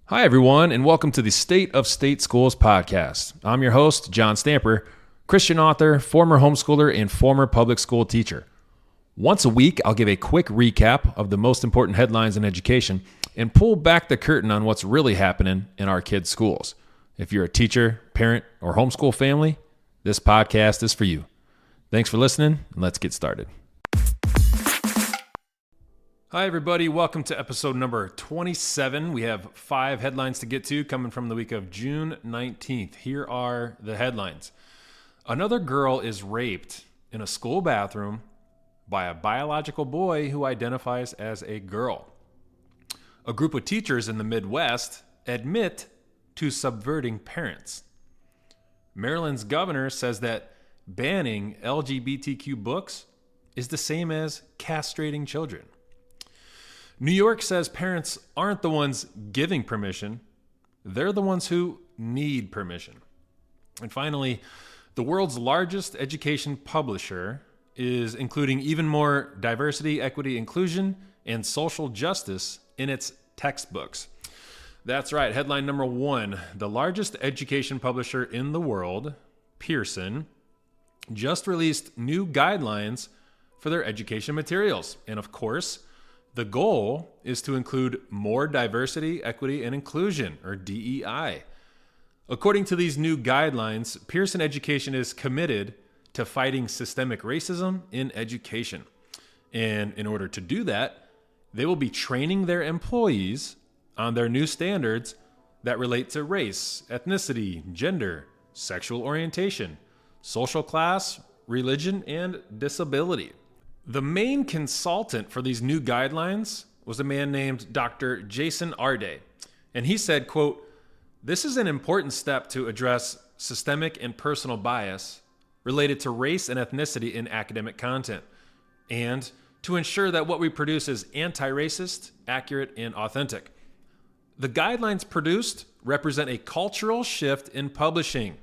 Hi, everyone, and welcome to the State of State Schools podcast. I'm your host, John Stamper, Christian author, former homeschooler, and former public school teacher. Once a week, I'll give a quick recap of the most important headlines in education and pull back the curtain on what's really happening in our kids' schools. If you're a teacher, parent, or homeschool family, this podcast is for you. Thanks for listening, and let's get started. Hi, everybody. Welcome to episode number 27. We have 5 headlines to get to coming from the week of June 19th. Here are the headlines. Another girl is raped in a school bathroom by a biological boy who identifies as a girl. A group of teachers in the Midwest admit to subverting parents. Maryland's governor says that banning LGBTQ books is the same as castrating children. New York says parents aren't the ones giving permission. They're the ones who need permission. And finally, the world's largest education publisher is including even more diversity, equity, inclusion, and social justice in its textbooks. That's right. Headline number 1, the largest education publisher in the world, Pearson, just released new guidelines for their education materials. And of course, the goal is to include more diversity, equity, and inclusion, or DEI. According to these new guidelines, Pearson Education is committed to fighting systemic racism in education. And in order to do that, they will be training their employees on their new standards that relate to race, ethnicity, gender, sexual orientation, social class, religion, and disability. The main consultant for these new guidelines was a man named Dr. Jason Arday. And he said, quote, "This is an important step to address systemic and personal bias related to race and ethnicity in academic content, and to ensure that what we produce is anti-racist, accurate, and authentic. The guidelines produced represent a cultural shift in publishing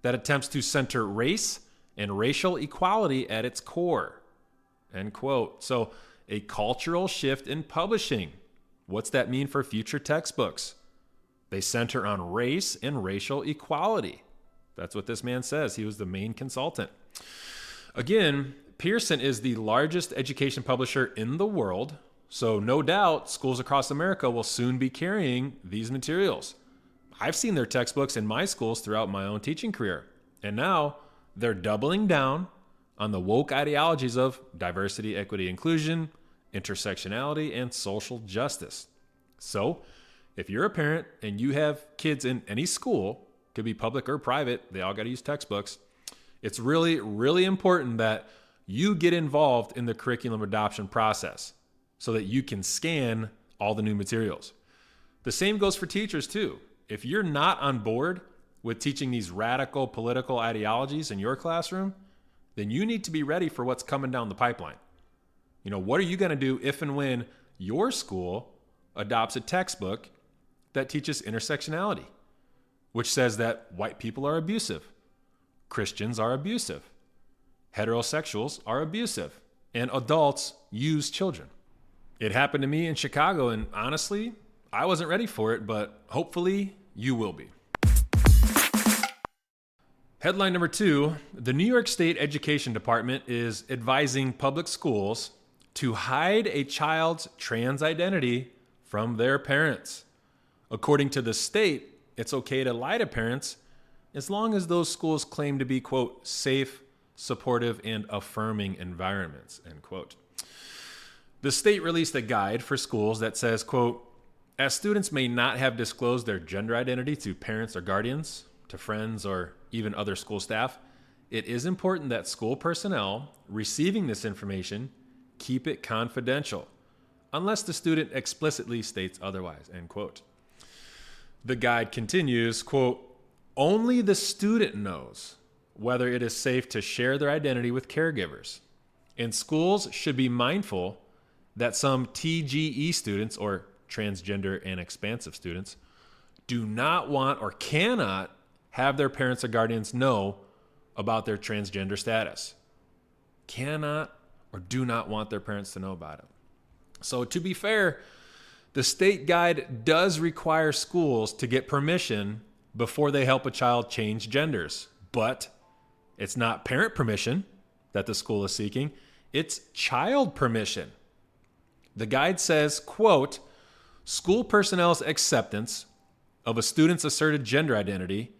that attempts to center race and racial equality at its core." End quote. So a cultural shift in publishing. What's that mean for future textbooks? They center on race and racial equality. That's what this man says. He was the main consultant. Again, Pearson is the largest education publisher in the world. So no doubt schools across America will soon be carrying these materials. I've seen their textbooks in my schools throughout my own teaching career. And now they're doubling down on the woke ideologies of diversity, equity, inclusion, intersectionality, and social justice. So, if you're a parent and you have kids in any school, could be public or private, they all got to use textbooks, it's really, really important that you get involved in the curriculum adoption process so that you can scan all the new materials. The same goes for teachers too. If you're not on board with teaching these radical political ideologies in your classroom, then you need to be ready for what's coming down the pipeline. What are you going to do if and when your school adopts a textbook that teaches intersectionality, which says that white people are abusive, Christians are abusive, heterosexuals are abusive, and adults use children? It happened to me in Chicago, and honestly, I wasn't ready for it, but hopefully you will be. Headline number 2, the New York State Education Department is advising public schools to hide a child's trans identity from their parents. According to the state, it's okay to lie to parents as long as those schools claim to be, quote, safe, supportive, and affirming environments, end quote. The state released a guide for schools that says, quote, "As students may not have disclosed their gender identity to parents or guardians, to friends, or even other school staff, it is important that school personnel receiving this information keep it confidential, unless the student explicitly states otherwise," end quote. The guide continues, quote, "Only the student knows whether it is safe to share their identity with caregivers, and schools should be mindful that some TGE students, or transgender and expansive students, do not want or cannot have their parents or guardians know about their transgender status. Cannot or do not want their parents to know about it." So to be fair, The state guide does require schools to get permission before they help a child change genders, but it's not parent permission that the school is seeking, it's child permission. The guide says, quote, school personnel's acceptance of a student's asserted gender identity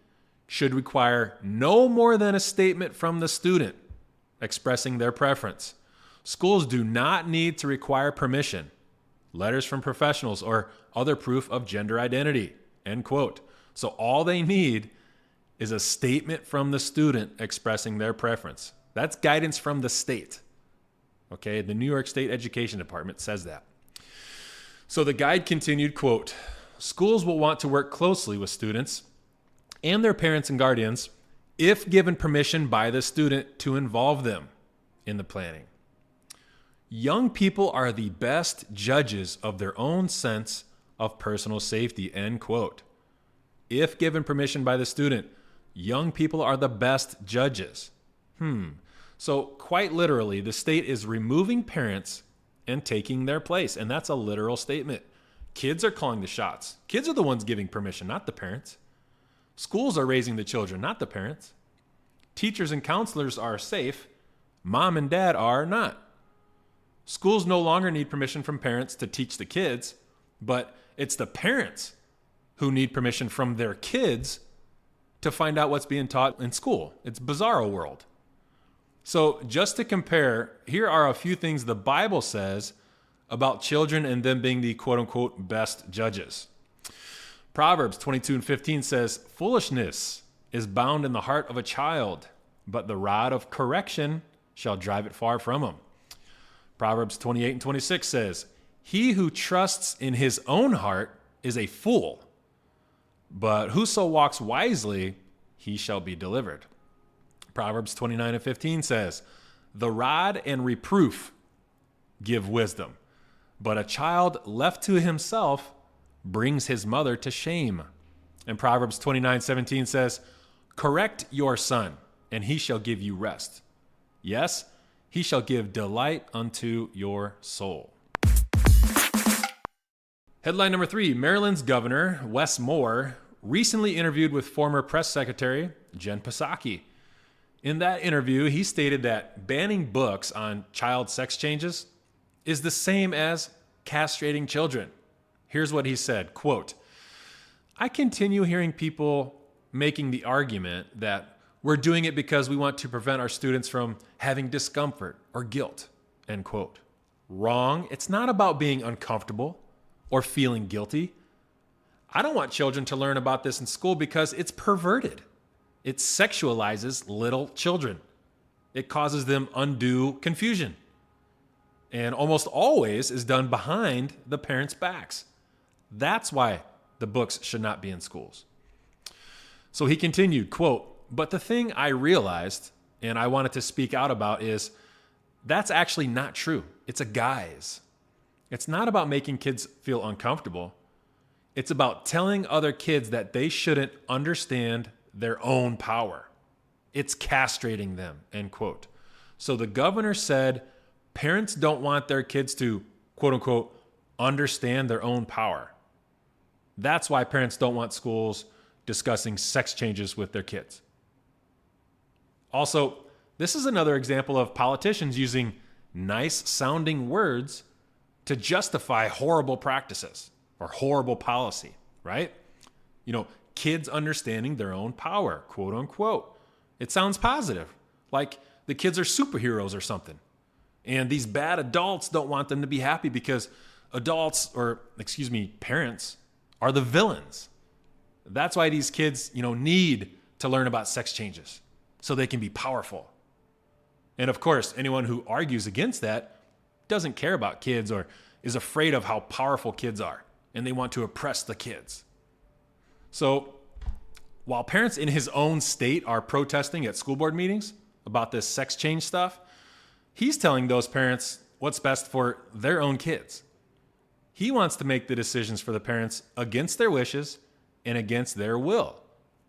should require no more than a statement from the student expressing their preference. Schools do not need to require permission, letters from professionals, or other proof of gender identity, end quote. So all they need is a statement from the student expressing their preference. That's guidance from the state. Okay, the New York State Education Department says that. So the guide continued, quote, schools will want to work closely with students and their parents and guardians if given permission by the student to involve them in the planning. Young people are the best judges of their own sense of personal safety, end quote. If given permission by the student, young people are the best judges. So quite literally, the state is removing parents and taking their place. And that's a literal statement. Kids are calling the shots. Kids are the ones giving permission, not the parents. Schools are raising the children, not the parents. Teachers and counselors are safe. Mom and dad are not. Schools no longer need permission from parents to teach the kids, but it's the parents who need permission from their kids to find out what's being taught in school. It's bizarro world. So just to compare, here are a few things the Bible says about children and them being the quote-unquote best judges. Proverbs 22:15 says, foolishness is bound in the heart of a child, but the rod of correction shall drive it far from him. Proverbs 28:26 says, he who trusts in his own heart is a fool, but whoso walks wisely, he shall be delivered. Proverbs 29:15 says, the rod and reproof give wisdom, but a child left to himself brings his mother to shame. And Proverbs 29:17 says, correct your son, and he shall give you rest. Yes, he shall give delight unto your soul. Headline number 3, Maryland's Governor, Wes Moore, recently interviewed with former press secretary Jen Psaki. In that interview, he stated that banning books on child sex changes is the same as castrating children. Here's what he said, quote, I continue hearing people making the argument that we're doing it because we want to prevent our students from having discomfort or guilt, end quote. Wrong. It's not about being uncomfortable or feeling guilty. I don't want children to learn about this in school because it's perverted. It sexualizes little children. It causes them undue confusion. And almost always is done behind the parents' backs. That's why the books should not be in schools. So he continued, quote, but the thing I realized and I wanted to speak out about is that's actually not true. It's a guise. It's not about making kids feel uncomfortable. It's about telling other kids that they shouldn't understand their own power. It's castrating them, end quote. So the governor said parents don't want their kids to, quote unquote, understand their own power. That's why parents don't want schools discussing sex changes with their kids. Also, this is another example of politicians using nice sounding words to justify horrible practices or horrible policy, right? Kids understanding their own power, quote unquote. It sounds positive, like the kids are superheroes or something. And these bad adults don't want them to be happy because parents are the villains. That's why these kids, need to learn about sex changes so they can be powerful. And of course, anyone who argues against that doesn't care about kids or is afraid of how powerful kids are, and they want to oppress the kids. So while parents in his own state are protesting at school board meetings about this sex change stuff, he's telling those parents what's best for their own kids. He wants to make the decisions for the parents against their wishes and against their will.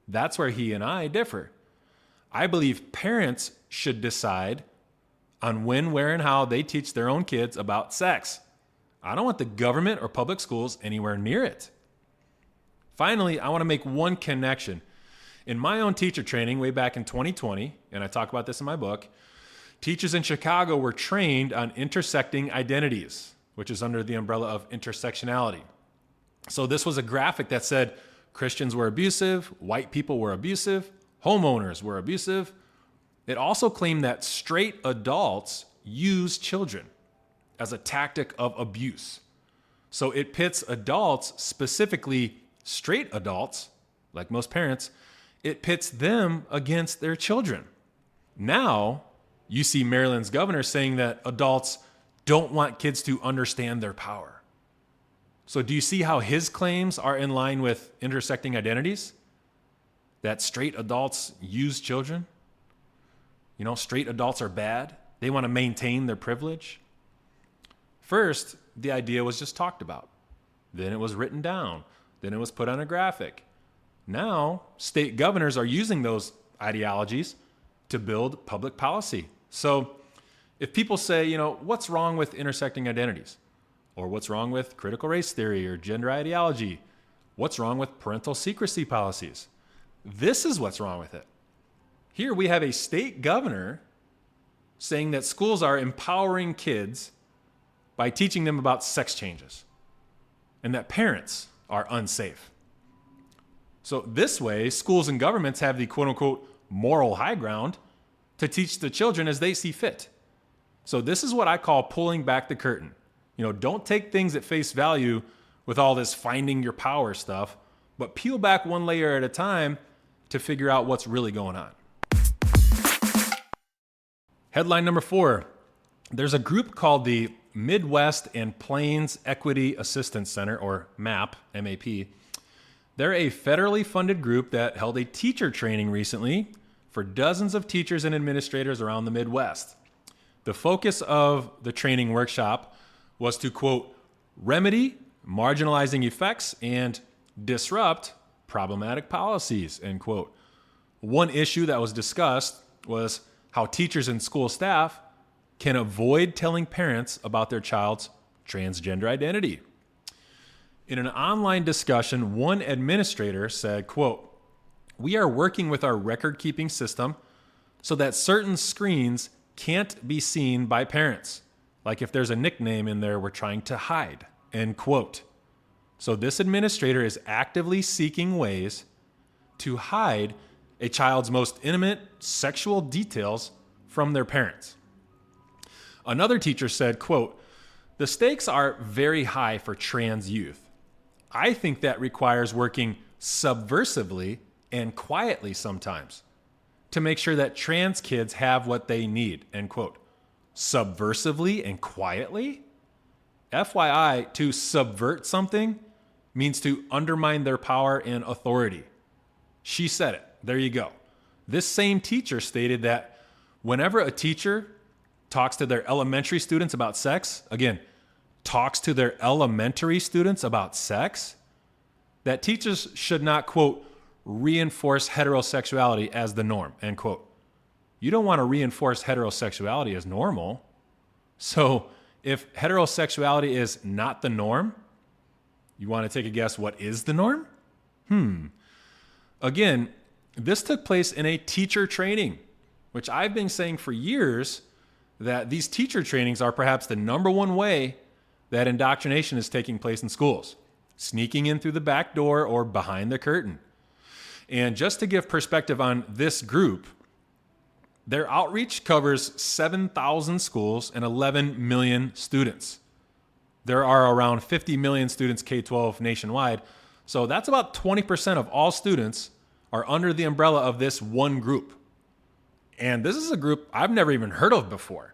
That's where he and I differ. I believe parents should decide on when, where, and how they teach their own kids about sex. I don't want the government or public schools anywhere near it. Finally, I want to make one connection. In my own teacher training way back in 2020, and I talk about this in my book, teachers in Chicago were trained on intersecting identities, which is under the umbrella of intersectionality. So this was a graphic that said Christians were abusive, white people were abusive, homeowners were abusive. It also claimed that straight adults use children as a tactic of abuse. So it pits adults, specifically straight adults, like most parents, it pits them against their children. Now, you see Maryland's governor saying that adults don't want kids to understand their power. So do you see how his claims are in line with intersecting identities? That straight adults use children? You know, straight adults are bad. They want to maintain their privilege. First, the idea was just talked about. Then it was written down. Then it was put on a graphic. Now, state governors are using those ideologies to build public policy. So if people say, you know, what's wrong with intersecting identities? Or what's wrong with critical race theory or gender ideology? What's wrong with parental secrecy policies? This is what's wrong with it. Here we have a state governor saying that schools are empowering kids by teaching them about sex changes and that parents are unsafe. So this way, schools and governments have the quote unquote moral high ground to teach the children as they see fit. So this is what I call pulling back the curtain. You know, don't take things at face value with all this finding your power stuff, but peel back one layer at a time to figure out what's really going on. Headline number 4. There's a group called the Midwest and Plains Equity Assistance Center, or MAP, M-A-P. They're a federally funded group that held a teacher training recently for dozens of teachers and administrators around the Midwest. The focus of the training workshop was to, quote, remedy marginalizing effects and disrupt problematic policies, end quote. One issue that was discussed was how teachers and school staff can avoid telling parents about their child's transgender identity. In an online discussion, one administrator said, quote, we are working with our record-keeping system so that certain screens can't be seen by parents. Like if there's a nickname in there we're trying to hide, end quote. So this administrator is actively seeking ways to hide a child's most intimate sexual details from their parents. Another teacher said, quote, the stakes are very high for trans youth. I think that requires working subversively and quietly sometimes to make sure that trans kids have what they need, end quote. Subversively and quietly? FYI, to subvert something means to undermine their power and authority. She said it. There you go. This same teacher stated that whenever a teacher talks to their elementary students about sex, again, talks to their elementary students about sex, that teachers should not, quote, reinforce heterosexuality as the norm, end quote. You don't want to reinforce heterosexuality as normal. So if heterosexuality is not the norm, you want to take a guess what is the norm? Again, this took place in a teacher training, which I've been saying for years that these teacher trainings are perhaps the number one way that indoctrination is taking place in schools, sneaking in through the back door or behind the curtain. And just to give perspective on this group, their outreach covers 7,000 schools and 11 million students. There are around 50 million students K-12 nationwide, so that's about 20% of all students are under the umbrella of this one group. And this is a group I've never even heard of before,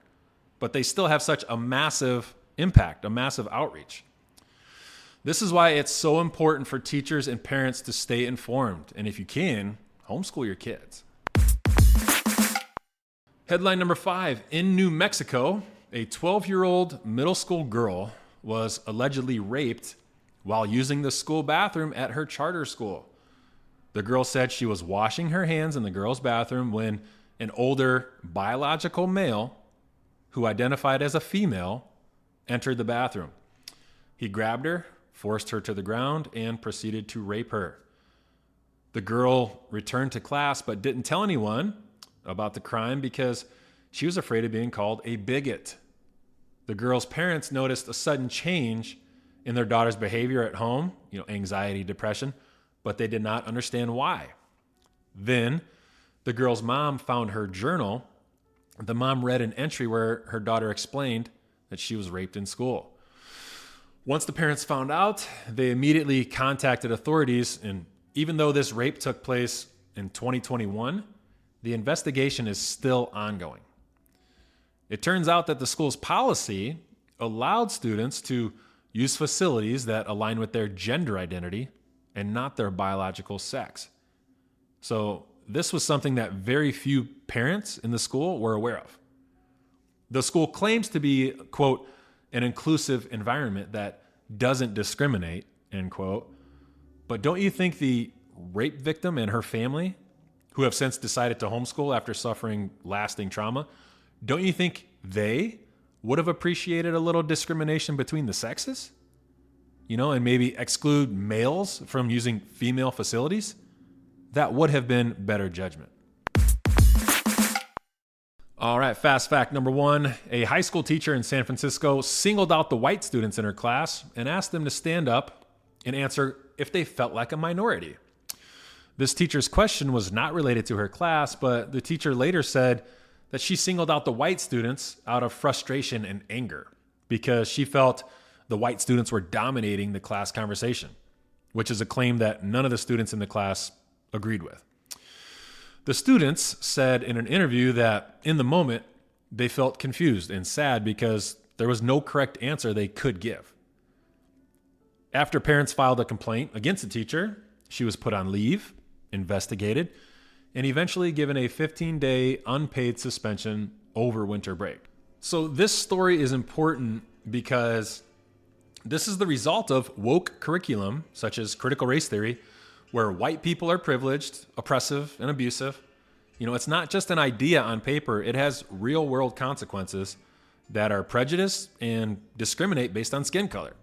but they still have such a massive impact, a massive outreach. This is why it's so important for teachers and parents to stay informed. And if you can, homeschool your kids. Headline number 5. In New Mexico, a 12-year-old middle school girl was allegedly raped while using the school bathroom at her charter school. The girl said she was washing her hands in the girls' bathroom when an older biological male, who identified as a female, entered the bathroom. He grabbed her, forced her to the ground, and proceeded to rape her. The girl returned to class but didn't tell anyone about the crime because she was afraid of being called a bigot. The girl's parents noticed a sudden change in their daughter's behavior at home, anxiety, depression, but they did not understand why. Then the girl's mom found her journal. The mom read an entry where her daughter explained that she was raped in school. Once the parents found out, they immediately contacted authorities, and even though this rape took place in 2021, the investigation is still ongoing. It turns out that the school's policy allowed students to use facilities that align with their gender identity and not their biological sex. So this was something that very few parents in the school were aware of. The school claims to be, quote, an inclusive environment that doesn't discriminate, end quote. But don't you think the rape victim and her family, who have since decided to homeschool after suffering lasting trauma, don't you think they would have appreciated a little discrimination between the sexes? And maybe exclude males from using female facilities? That would have been better judgment. All right, fast fact number 1. A high school teacher in San Francisco singled out the white students in her class and asked them to stand up and answer if they felt like a minority. This teacher's question was not related to her class, but the teacher later said that she singled out the white students out of frustration and anger because she felt the white students were dominating the class conversation, which is a claim that none of the students in the class agreed with. The students said in an interview that in the moment, they felt confused and sad because there was no correct answer they could give. After parents filed a complaint against the teacher, she was put on leave, investigated, and eventually given a 15-day unpaid suspension over winter break. So this story is important because this is the result of woke curriculum, such as critical race theory, where white people are privileged, oppressive, and abusive. It's not just an idea on paper. It has real-world consequences that are prejudiced and discriminate based on skin color.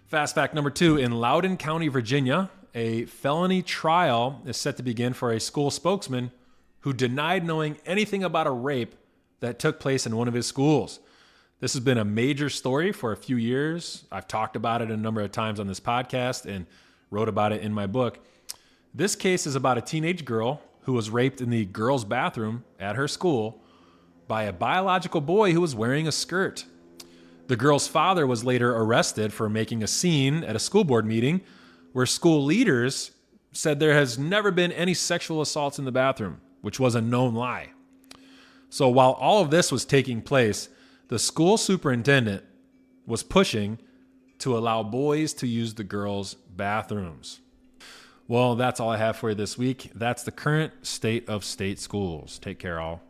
Fast fact number 2, in Loudoun County, Virginia, a felony trial is set to begin for a school spokesman who denied knowing anything about a rape that took place in one of his schools. This has been a major story for a few years. I've talked about it a number of times on this podcast and wrote about it in my book. This case is about a teenage girl who was raped in the girls' bathroom at her school by a biological boy who was wearing a skirt. The girl's father was later arrested for making a scene at a school board meeting where school leaders said there has never been any sexual assaults in the bathroom, which was a known lie. So while all of this was taking place, the school superintendent was pushing to allow boys to use the girls' bathrooms. Well, that's all I have for you this week. That's the current state of state schools. Take care, all.